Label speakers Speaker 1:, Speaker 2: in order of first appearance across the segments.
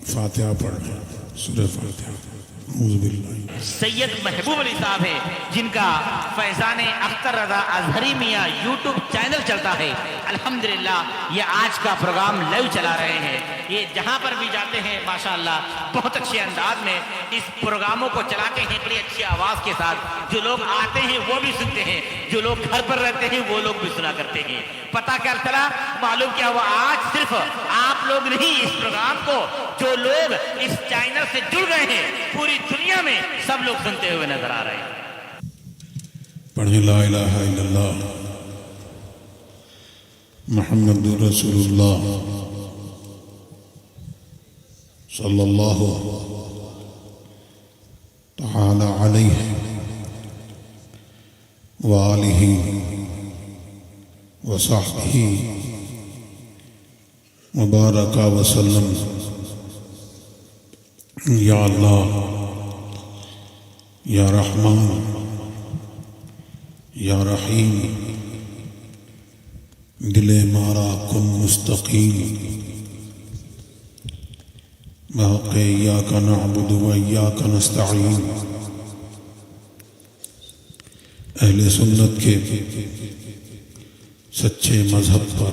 Speaker 1: فاتحہ پڑھ لیں، سورہ فاتحہ۔ اعوذ باللہ۔
Speaker 2: سید محبوب علی صاحب ہے جن کا فیضان اختر رضا اظہری میاں یوٹیوب چینل چلتا ہے۔ الحمدللہ یہ آج کا پروگرام لائیو چلا رہے ہیں۔ یہ جہاں پر بھی جاتے ہیں ماشاءاللہ بہت اچھے انداز میں اس پروگراموں کو چلاتے ہیں، بڑی اچھی آواز کے ساتھ۔ جو لوگ آتے ہیں وہ بھی سنتے ہیں، جو لوگ گھر پر رہتے ہیں وہ لوگ بھی سنا کرتے ہیں۔ پتہ کیا چلا، معلوم کیا ہوا، آج صرف آپ لوگ نہیں، اس پروگرام کو جو لوگ اس چینل سے جڑ گئے ہیں پوری دنیا میں سب لوگ سنتے ہوئے نظر آ رہے ہیں۔
Speaker 1: پڑھیں لا الہ الا اللہ محمد رسول اللہ صلی اللہ تعالی علیہ وآلہ وصحبہ مبارک وسلم۔ یا اللہ، یا رحمان، یا رحیم، دل مارا کن مستقیم، بحق ایاک نعبد و ایاک نستعین۔ اہل سنت کے سچے مذہب پر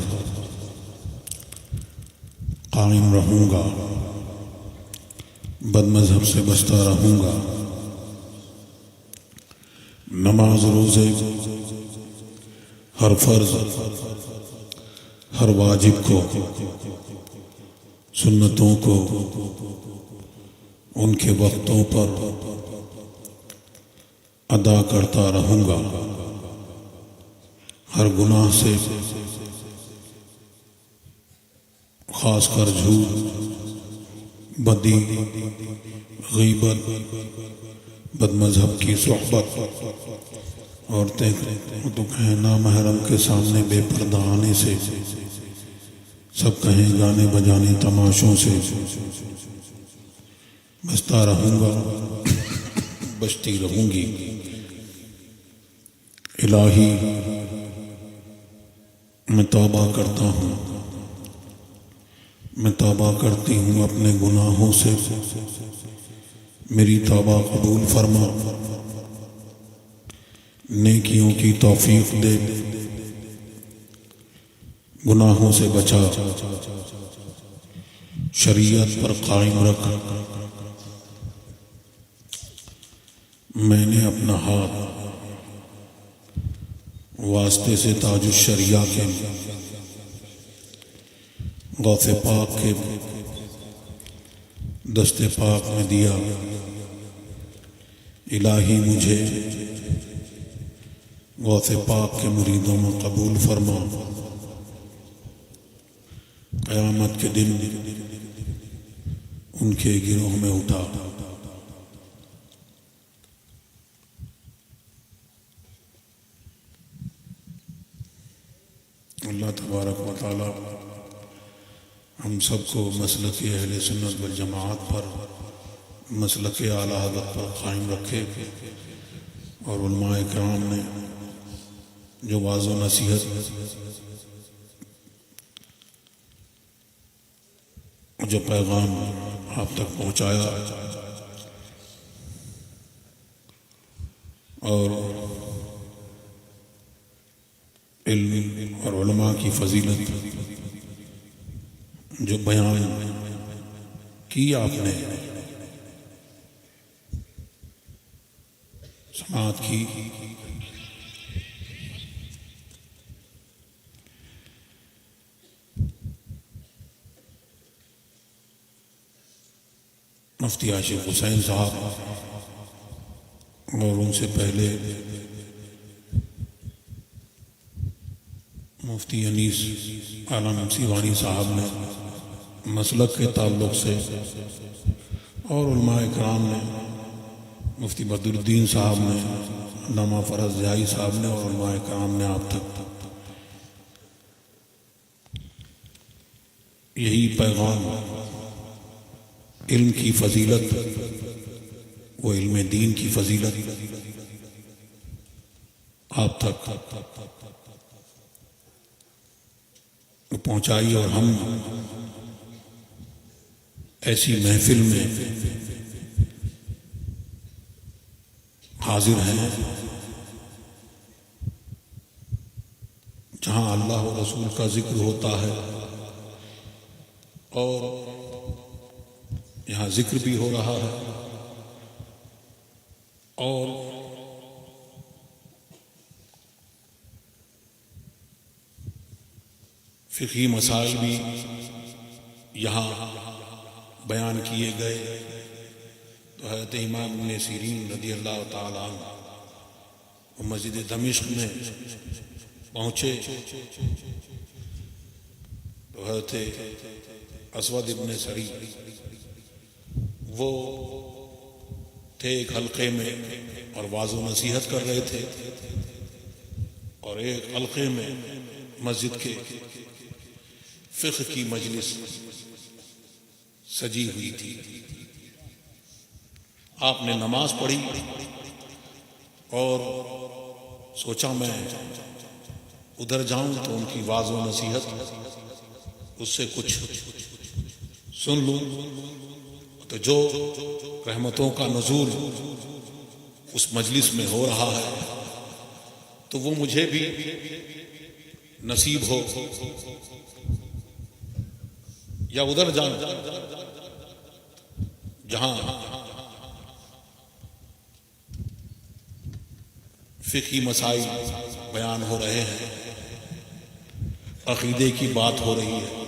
Speaker 1: قائم رہوں گا، بد مذہب سے بچتا رہوں گا۔ نماز روزے، ہر فرض، ہر واجب کو، سنتوں کو ان کے وقتوں پر ادا کرتا رہوں گا۔ ہر گناہ سے، خاص کر جھوٹ، بدی، غیبت، بد مذہب کی صحبت، عورتیں تو کہیں نامحرم کے سامنے بے پردہ آنے سے، سب کہیں گانے بجانے تماشوں سے بچتا رہوں گا، بچتی رہوں گی۔ الہی میں توبہ کرتا ہوں، میں توبہ کرتی ہوں اپنے گناہوں سے، میری توبہ قبول فرما، نیکیوں کی توفیق دے، گناہوں سے بچا، شریعت پر قائم رکھ۔ میں نے اپنا ہاتھ واسطے سے تاج الشریعہ کے غوث پاک کے دست پاک میں دیا۔ الہی مجھے غوث پاک کے مریدوں میں قبول فرما، قیامت کے دن ان کے گروہ میں اٹھا۔ اللہ تبارک و تعالی ہم سب کو مسلک اہل سنت والجماعت پر، مسلک اعلیٰ حضرت پر قائم رکھے، اور علماء کرام نے جو واعظ و نصیحت، جو پیغام آپ تک پہنچایا، اور علم اور علماء کی فضیلت جو بیان کی آپ نے، سماعت کی، مفتی عاشق حسین صاحب اور ان سے پہلے مفتی انیس عالم سیوانی صاحب نے مسلک کے تعلق سے، اور علماء اکرام نے، مفتی بدر الدین صاحب نے، علامہ فرز ضیائی صاحب نے، اور علماء اکرام نے آپ تک یہی پیغام، علم کی فضیلت، وہ علم دین کی فضیلت آپ تک پہنچائی، اور ہم ایسی محفل میں حاضر ہیں جہاں اللہ و رسول کا ذکر ہوتا ہے اور یہاں ذکر بھی ہو رہا ہے اور فقہی مسائل بھی یہاں بیان کیے گئے. تو حضرت امام ابن سیرین رضی اللہ تعالیٰ عنہ وہ مسجد دمشق میں پہنچے تو حضرت اسود ابن سری وہ تھے ایک حلقے میں اور واعظ و نصیحت کر رہے تھے اور ایک حلقے میں مسجد کے فقہ کی مجلس سجی ہوئی تھی. آپ نے نماز پڑھی اور سوچا میں ادھر جاؤں تو ان کی واعظ و نصیحت اس سے کچھ سن لوں تو جو رحمتوں کا نزول اس مجلس میں ہو رہا ہے تو وہ مجھے بھی نصیب ہو یا ادھر جاؤں جہاں فقہی مسائل بیان ہو رہے ہیں, عقیدے کی بات ہو رہی ہے,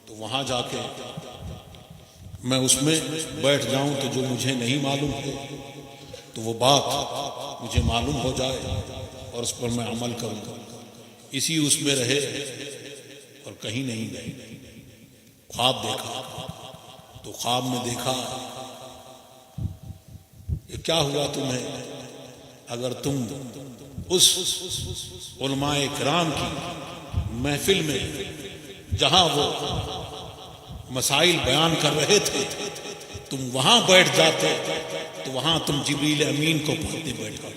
Speaker 1: تو وہاں جا کے میں اس میں بیٹھ جاؤں تو جو مجھے نہیں معلوم ہے تو وہ بات مجھے معلوم ہو جائے اور اس پر میں عمل کروں. اسی اس میں رہے اور کہیں نہیں گئے. خواب دیکھا تو خواب میں دیکھا یہ کیا ہوا تمہیں اگر تم اس علماء کرام کی محفل میں جہاں وہ مسائل بیان کر رہے تھے تم وہاں بیٹھ جاتے تو وہاں تم جبریل امین کو پڑھتے بیٹھ کر.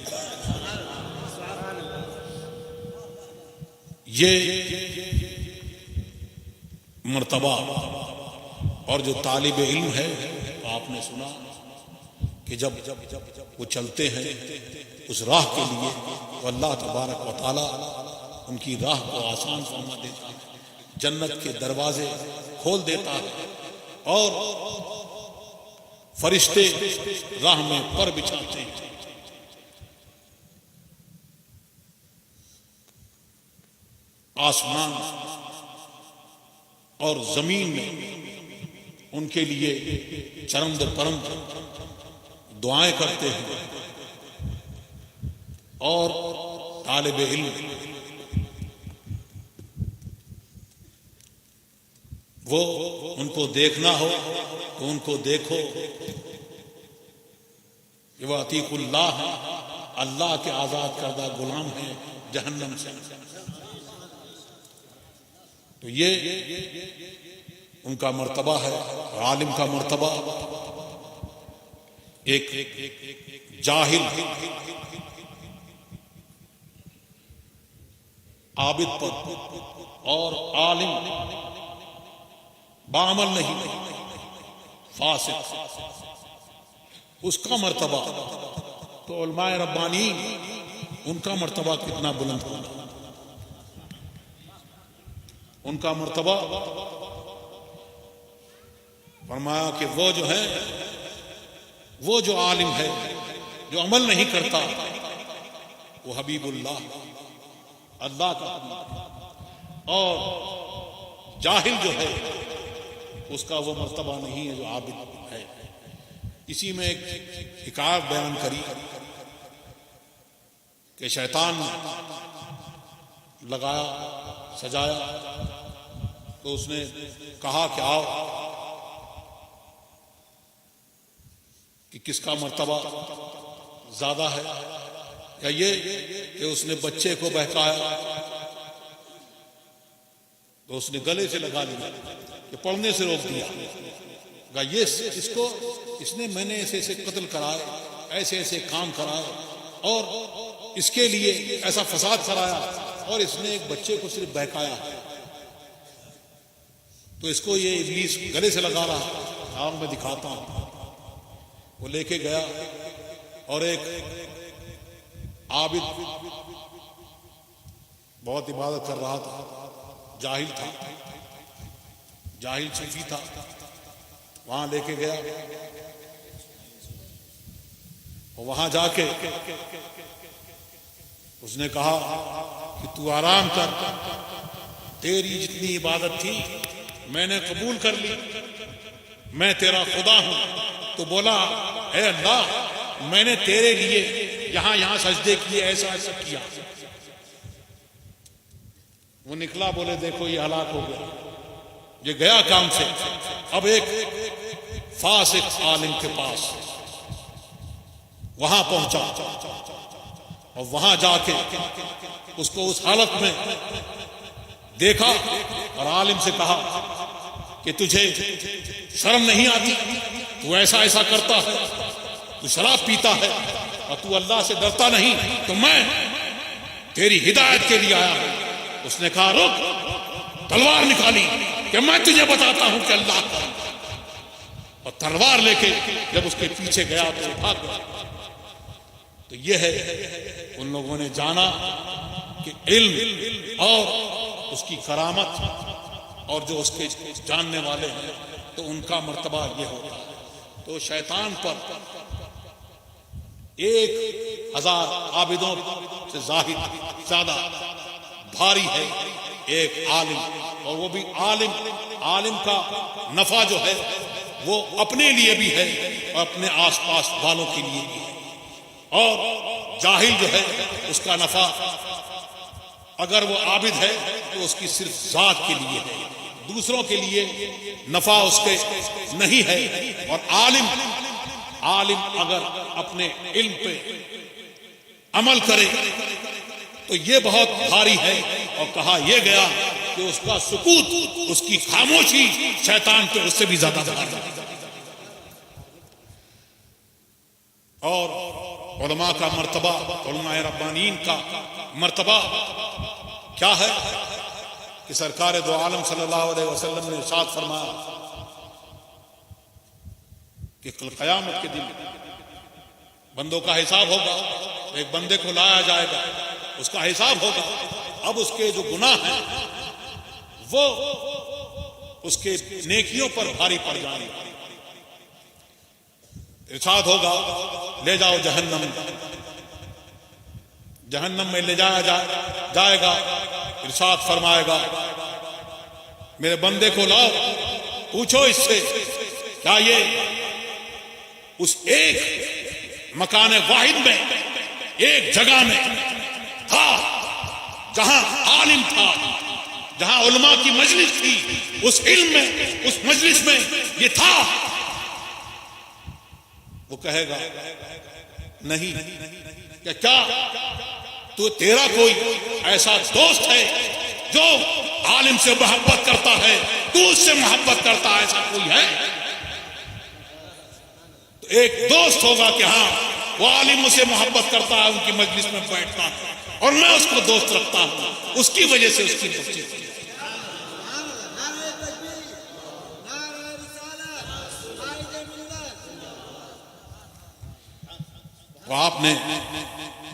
Speaker 1: یہ مرتبہ اور جو طالب علم ہے آپ نے سنا کہ جب وہ چلتے ہیں اس راہ کے لیے تو اللہ تبارک و تعالی ان کی راہ کو آسان فرما دیتا ہے, جنت کے دروازے کھول دیتا ہے اور فرشتے راہ میں پر بچھاتے ہیں. آسمان اور زمین میں ان کے لیے چرند پرند دعائیں کرتے ہیں اور طالب علم وہ ان کو دیکھنا ہو تو ان کو دیکھو کہ وہ عتیق اللہ ہے, اللہ کے آزاد کردہ غلام ہیں جہنم سے. تو یہ ان کا مرتبہ ہے. عالم کا مرتبہ ایک جاہل عابد پر اور عالم بعمل نہیں فاسق اس کا مرتبہ. تو علماء ربانی ان کا مرتبہ کتنا بلند ہوگا. ان کا مرتبہ فرمایا کہ وہ جو ہے وہ جو عالم ہے جو عمل نہیں کرتا وہ حبیب اللہ اللہ کا حبیب, اور جاہل جو ہے اس کا وہ مرتبہ نہیں ہے جو عابد ہے. اسی میں ایک حکایت بیان کری کہ شیطان لگایا سجایا تو اس نے کہا کہ آؤ کہ کس کا مرتبہ زیادہ ہے, یا یہ کہ اس نے بچے کو بہکایا تو اس نے گلے سے لگا لیا کہ پڑھنے سے روک دیا. یہ اس نے میں نے ایسے ایسے قتل کرائے, ایسے ایسے کام کرائے اور اس کے لیے ایسا فساد کرایا اور اس نے ایک بچے کو صرف بہکایا, تو اس کو یہ ابلیس گلے سے لگا رہا آؤ میں دکھاتا ہوں. وہ لے کے گیا اور ایک عابد بہت عبادت کر رہا تھا، جاہل تھا، جاہل صوفی تھا، وہاں لے کے گیا. اور وہاں جا کے اس نے کہا کہ تو آرام کر، تیری جتنی عبادت تھی میں نے قبول کر لی، میں تیرا خدا ہوں. تو بولا اے اللہ میں نے تیرے لیے یہاں سجدے کیے، ایسا ایسا کیا. وہ نکلا، بولے دیکھو یہ ہلاک ہو گیا، یہ گیا کام سے. اب ایک فاسق عالم کے پاس وہاں پہنچا اور وہاں جا کے اس کو اس حالت میں دیکھا اور عالم سے کہا کہ تجھے شرم نہیں آتی؟ تو ایسا ایسا کرتا ہے، تو شراب پیتا ہے اور تو اللہ سے ڈرتا نہیں، تو میں تیری ہدایت کے لیے آیا ہوں. اس نے کہا رک، تلوار نکالی کہ میں تجھے بتاتا ہوں کہ اللہ کون. اور تلوار لے کے جب اس کے پیچھے گیا تو بھاگ گیا. تو یہ ہے ان لوگوں نے جانا کہ علم اور اس کی کرامت اور جو اس کے جاننے والے ہیں تو ان کا مرتبہ یہ ہوتا ہے. تو شیطان پر 1000 عابدوں سے زیادہ بھاری ہے ایک عالم. اور وہ بھی عالم کا نفع جو ہے وہ اپنے لیے بھی ہے اور اپنے آس پاس والوں کے لیے بھی ہے. اور جاہل جو ہے اس کا نفع اگر وہ عابد ہے تو اس کی صرف ذات کے لیے ہے، دوسروں کے لیے نفع اس کے نہیں ہے. اور عالم اگر اپنے علم پہ عمل کرے تو یہ بہت بھاری ہے. اور کہا یہ گیا کہ اس کا سکوت، اس کی خاموشی شیطان پہ اس سے بھی زیادہ بھاری ہے. اور علماء کا مرتبہ، علماء ربانیین کا مرتبہ کیا ہے کہ سرکار دو عالم صلی اللہ علیہ وسلم نے ارشاد فرمایا کہ کل قیامت کے دن بندوں کا حساب ہوگا. ایک بندے کو لایا جائے گا، اس کا حساب ہوگا. اب اس کے جو گناہ ہیں وہ اس کے نیکیوں پر بھاری پڑ جائیں گے. ارشاد ہوگا لے جاؤ جہنم میں لے جایا جائے گا. ارشاد فرمائے گا میرے بندے کو لاؤ، پوچھو اس سے کیا یہ اس ایک مکان واحد میں، ایک جگہ میں تھا جہاں عالم تھا، جہاں علماء کی مجلس تھی، اس علم میں، اس مجلس میں یہ تھا؟ وہ کہے گا نہیں. کیا تو تیرا کوئی ایسا دوست ہے جو عالم سے محبت کرتا ہے، تو اس سے محبت کرتا ہے، ایسا کوئی ہے؟ تو ایک دوست ہوگا کہ ہاں وہ عالم سے محبت کرتا ہے، ان کی مجلس میں بیٹھتا ہے اور میں اس کو دوست رکھتا ہوں، اس کی وجہ سے اس کی بچی. وہ آپ نے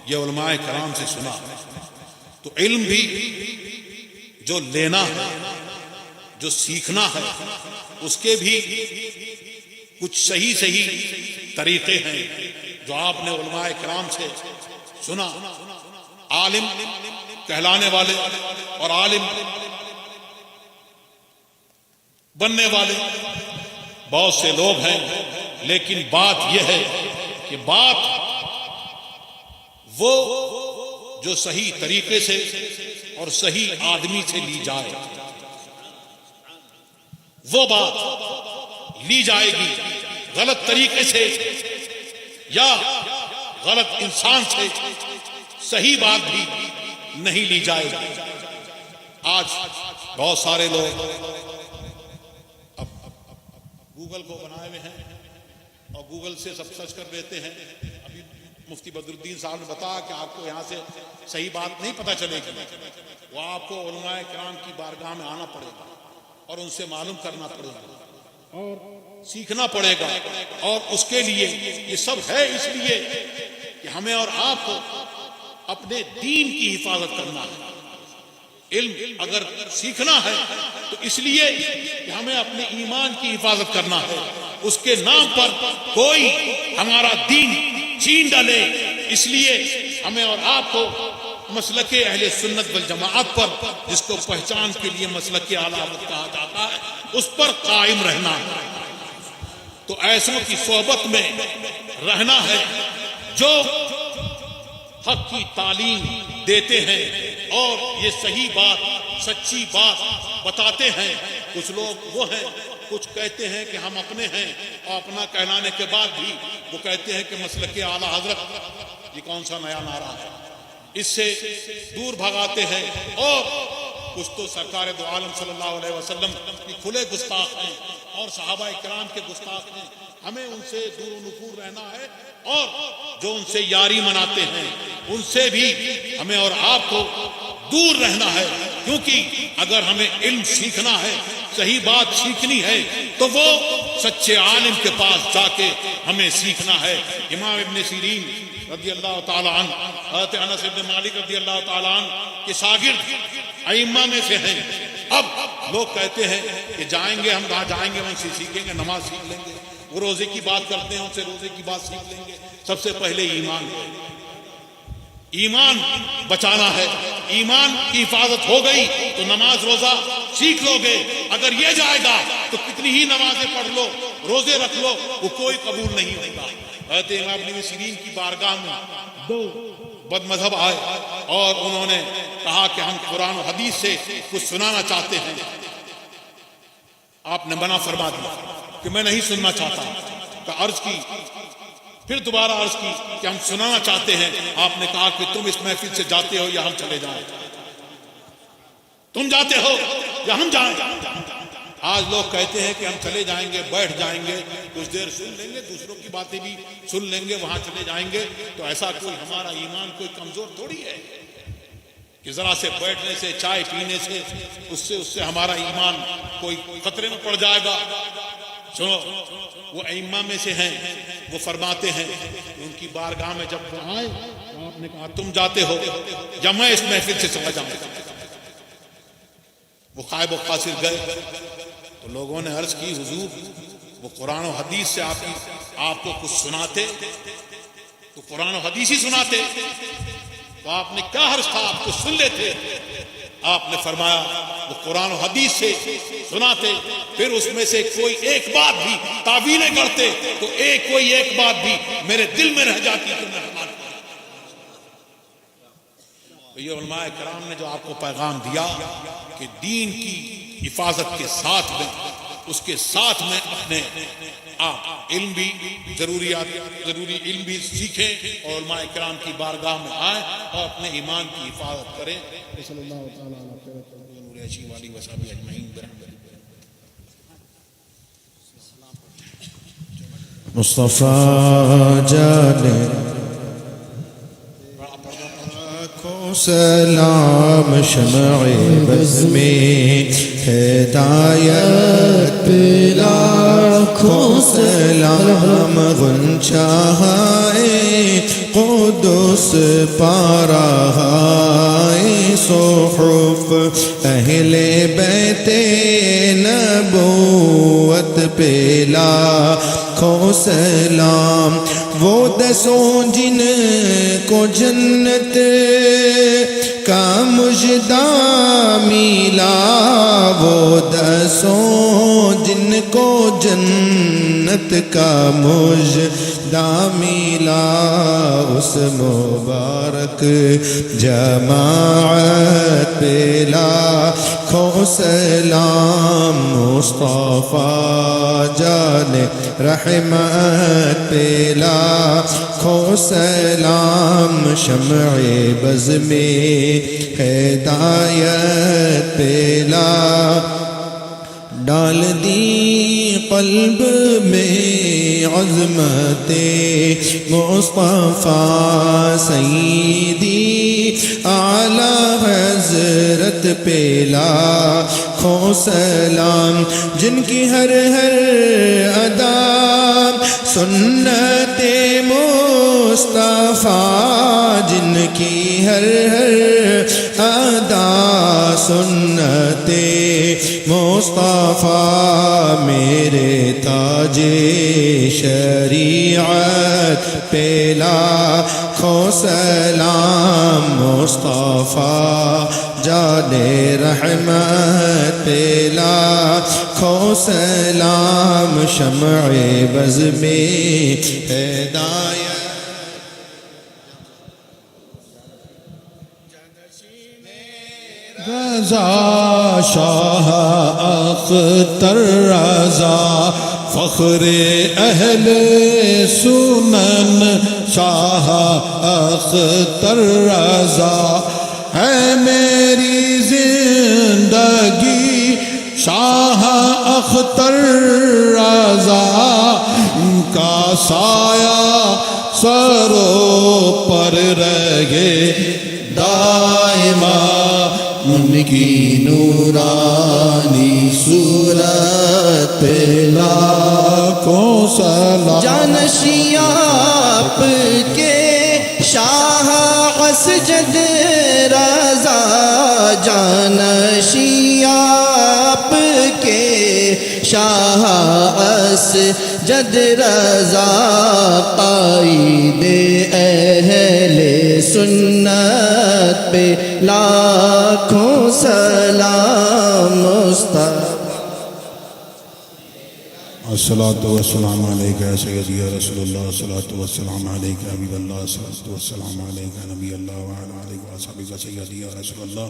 Speaker 1: یہ علماء کرام سے سنا. تو علم بھی جو لینا ہے، جو سیکھنا ہے، اس کے بھی کچھ صحیح طریقے ہیں جو آپ نے علماء کرام سے سنا. عالم کہلانے والے اور عالم بننے والے بہت سے لوگ ہیں، لیکن بات یہ ہے کہ بات وہ جو صحیح طریقے سے اور صحیح آدمی سے لی جائے وہ بات لی جائے گی. غلط طریقے سے یا غلط انسان سے صحیح بات بھی نہیں لی جائے گی. آج بہت سارے لوگ اب گوگل کو بنائے ہوئے ہیں اور گوگل سے سب سرچ کر لیتے ہیں. ابھی مفتی بدر الدین صاحب نے بتایا کہ آپ کو یہاں سے صحیح بات نہیں پتہ چلے گی، وہ آپ کو علماء کرام کی بارگاہ میں آنا پڑے گا اور ان سے معلوم کرنا پڑے گا. اور سیکھنا پڑے گا، اور اس کے لیے یہ سب ہے اس لیے کہ ہمیں اور آپ کو اپنے دین کی حفاظت کرنا ہے۔ علم اگر سیکھنا ہے تو اس لیے کہ ہمیں اپنے ایمان کی حفاظت کرنا ہے، اس کے نام پر کوئی ہمارا دین چھین ڈالے، اس لیے ہمیں اور آپ کو مسلک اہل سنت والجماعت پر، جس کو پہچان کے لیے مسلک اعلیٰ حضرت کہا جاتا ہے، اس پر قائم رہنا ہے۔ تو ایسوں کی صحبت میں رہنا ہے جو حق کی تعلیم دیتے ہیں اور یہ صحیح بات، سچی بات بتاتے ہیں۔ کچھ لوگ وہ ہیں، کچھ کہتے ہیں کہ ہم اپنے ہیں، اور اپنا کہلانے کے بعد بھی وہ کہتے ہیں کہ مسلک اعلیٰ حضرت، یہ کون سا نیا نعرہ ہے؟ اس سے دور بھگاتے ہیں، اور کچھ تو سرکار دو عالم صلی اللہ علیہ وسلم کی کھلے گستاخ ہیں اور صحابہ کرام کے گستاخ ہیں۔ ہمیں ان سے دور و نفور رہنا ہے، اور جو ان سے یاری مناتے ہیں ان سے بھی ہمیں اور آپ کو دور رہنا ہے، کیونکہ اگر ہمیں علم سیکھنا ہے، صحیح بات سیکھنی ہے، تو وہ سچے عالم کے پاس جا کے ہمیں سیکھنا ہے۔ امام ابن سیرین رضی اللہ تعالیٰ عنہ، حضرت انس بن مالک رضی اللہ تعالیٰ عنہ کے شاگرد ائمہ میں سے ہیں۔ اب لوگ کہتے ہیں کہ جائیں گے، ہم کہاں جائیں گے، ان سے سیکھیں گے، نماز سیکھ لیں گے، وہ روزے کی بات کرتے ہیں، ان سے روزے کی بات سیکھ لیں گے۔ سب سے پہلے ایمان ہے، ایمان بچانا ہے۔ ایمان کی حفاظت ہو گئی تو نماز روزہ سیکھ لو گے۔ اگر یہ جائے گا تو کتنی ہی نمازیں پڑھ لو، روزے رکھ لو، وہ کوئی قبول نہیں ہوگا۔ حضرت امام ابن سیرین کی بارگاہ میں دو بد مذہب آئے اور انہوں نے کہا کہ ہم قرآن و حدیث سے کچھ سنانا چاہتے ہیں۔ آپ نے منع فرما دیا کہ میں نہیں سننا چاہتا۔ کہ عرض کی، پھر دوبارہ عرض کی کہ ہم سنانا چاہتے ہیں۔ آپ نے کہا کہ تم اس محفل سے جاتے ہو یا ہم چلے جائیں، تم جاتے ہو یا ہم جائیں۔ آج لوگ کہتے ہیں کہ ہم چلے جائیں گے، بیٹھ جائیں گے، کچھ دیر سن لیں گے، دوسروں کی باتیں بھی سن لیں گے، وہاں چلے جائیں گے۔ تو ایسا کوئی ہمارا ایمان کوئی کمزور تھوڑی ہے کہ ذرا سے بیٹھنے سے، چائے پینے سے، اس سے ہمارا ایمان کوئی خطرے میں پڑ جائے گا۔ سنو، وہ ائمہ میں سے ہیں، وہ فرماتے ہیں کہ ان کی بارگاہ میں جب وہ آئے تو آپ نے کہا تم جاتے ہو یا میں اس محفل سے چلا جاؤں گا۔ وہ خائب و خاسر گئے تو لوگوں نے عرض کی حضور وہ قرآن و حدیث سے آپ کو کچھ سناتے تو قرآن و حدیث ہی سناتے، تو آپ نے کیا حرج تھا، آپ کو سن لیتے۔ آپ نے فرمایا وہ قرآن و حدیث سے سناتے، پھر اس میں سے کوئی ایک بات بھی تعویلیں کرتے تو کوئی ایک بات بھی میرے دل میں رہ جاتی تو میں ہمارا۔ یہ علماء کرام نے جو آپ کو پیغام دیا کہ دین کی حفاظت کے ساتھ میں، اس کے ساتھ میں اپنے آپ علم بھی ضروری علم بھی سیکھیں اور علماء کرام کی بارگاہ میں آئیں اور اپنے ایمان کی حفاظت کریں۔ صلی اللہ تعالیٰ علیہ وسلم اجمعین۔
Speaker 3: مصطفیٰ جانے سلام شمع بز میں ہدایت پہ لاکھوں سلام، غنچہ قدس پارہ صحف اہل بیت نبوت پہ لاکھوں سلام، وہ دسوں جن کو جنت کا مژدہ ملا، وہ دسوں جن کو جنت کا مژدہ ملا، اس مبارک جماعت پہ لاکھوں سلام، مصطفیٰ جان رحمت پہ لاکھوں سلام، شمع بز میں ہدایت پہ ڈال دی قلب میں عظمت مصطفیٰ سیدی اعلی حضرت پہ لاکھوں لاکھوں سلام، جن کی ہر ہر ادا سنت مصطفیٰ، جن کی ہر ہر ادا سنت مصطفیٰ، میرے تاج شریعت پہ لاکھوں سلام، مصطفیٰ جان رحمت پہ لاکھوں سلام، شمع بز میں ہدایت
Speaker 1: رضا شاہ اختر رضا، فخر اہل سنن شاہ اختر رضا، ہے میری زندگی شاہ اختر رضا، ان کا سایہ سروں پر رہے دائما، ان کی نورانی صورت پہ لاکھوں سلام،
Speaker 3: جانشین آپ کے شاہ اسجد رضا، جانشین آپ کے شاہ اسجد رضا، قائد اہل سنت پہ لاکھوں سلام، مصطفیٰ
Speaker 1: الصلاۃ والسلام علیکہ یا سیدی یا رسول اللہ، الصلاۃ والسلام علیکہ حبیب اللہ، الصلاۃ والسلام علیکہ نبی اللہ وعلی آلہ وصحبہ سیدی یا رسول اللہ،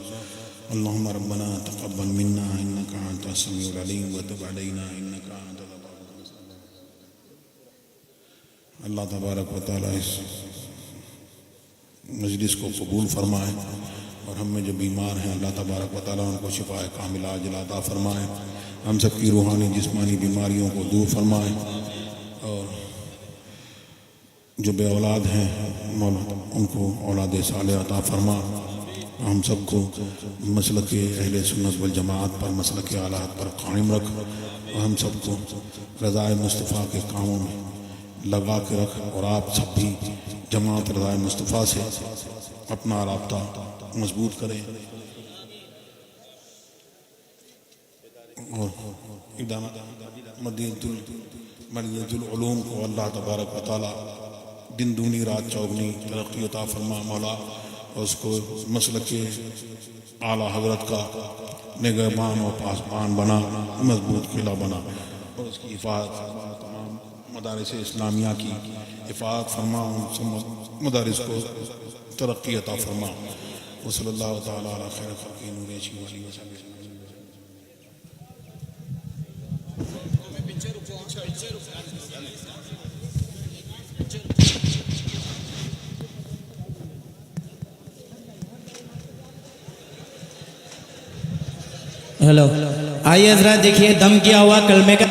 Speaker 1: اللہم ربنا تقبل منا انکا انت السمیع العلیم وتب علینا انکا انت التواب الرحیم۔ اللہ تبارک و تعالیٰ اس مجلس کو قبول فرمائے، اور ہم میں جو بیمار ہیں اللہ تبارک و تعالیٰ ان کو شفاء کاملہ عاجلہ عطا فرمائے، ہم سب کی روحانی جسمانی بیماریوں کو دور فرمائے، اور جو بے اولاد ہیں مولا ان کو اولاد صالح عطا فرما، ہم سب کو مسلک اہل سنت والجماعت پر، مسلک اعلیٰ پر قائم رکھ، اور ہم سب کو رضا مصطفیٰ کے کاموں میں لگا کے رکھ، اور آپ سب بھی جماعت رضا مصطفیٰ سے اپنا رابطہ مضبوط کریں، اور مدینہ العلوم کو اللہ تبارک و تعالیٰ دن دونی رات چوگنی ترقی عطا فرما مولا، اور اس کو مسلک اعلیٰ حضرت کا نگہبان و پاسبان بنا، مضبوط قلعہ بنا، اور اس کی حفاظت فرما، تمام مدارس اسلامیہ کی حفاظت فرما، ان مدارس کو ترقی عطا فرما، وصلی اللہ تعالیٰ علی خیر خلقہ نور عیشی علیہ وسلم۔
Speaker 4: ہیلو، آئیے حضرات دیکھیے دم کیا ہوا کلمے کا